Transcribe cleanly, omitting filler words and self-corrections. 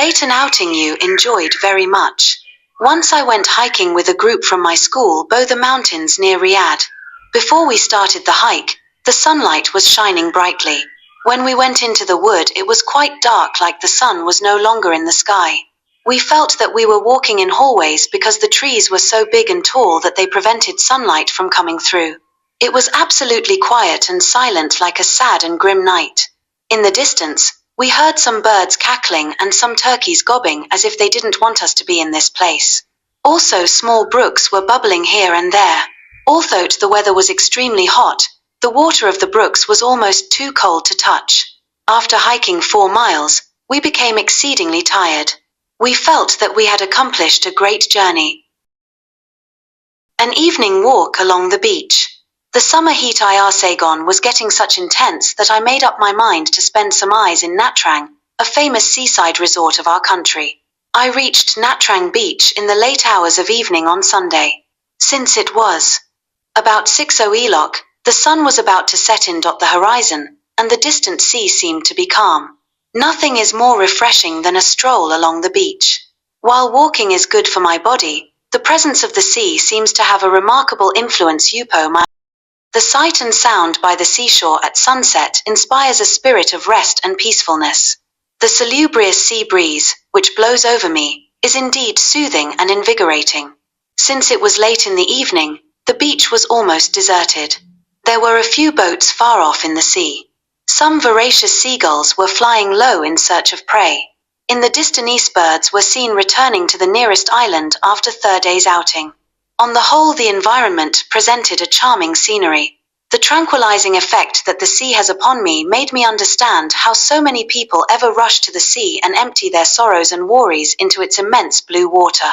Rate an outing you enjoyed very much. Once I went hiking with a group from my school below the mountains near Riyadh. Before we started the hike, the sunlight was shining brightly. When we went into the wood, it was quite dark, like the sun was no longer in the sky. We felt that we were walking in hallways because the trees were so big and tall that they prevented sunlight from coming through. It was absolutely quiet and silent, like a sad and grim night. In the distance, we heard some birds cackling and some turkeys gobbing as if they didn't want us to be in this place. Also, small brooks were bubbling here and there. Although the weather was extremely hot, the water of the brooks was almost too cold to touch. After hiking 4 miles, we became exceedingly tired. We felt that we had accomplished a great journey. An evening walk along the beach. The summer heat in Saigon was getting such intense that I made up my mind to spend some days in Nha Trang, a famous seaside resort of our country. I reached Nha Trang beach in the late hours of evening on Sunday. Since it was about 6:00 the sun was about to set in the horizon, and the distant sea seemed to be calm. Nothing is more refreshing than a stroll along the beach. While walking is good for my body, the presence of the sea seems to have a remarkable influence upon my. The sight and sound by the seashore at sunset inspires a spirit of rest and peacefulness. The salubrious sea breeze, which blows over me, is indeed soothing and invigorating. Since it was late in the evening, the beach was almost deserted. There were a few boats far off in the sea. Some voracious seagulls were flying low in search of prey. In the distance, birds were seen returning to the nearest island after 3 days' outing. On the whole, the environment presented a charming scenery. The tranquilizing effect that the sea has upon me made me understand how so many people ever rush to the sea and empty their sorrows and worries into its immense blue water.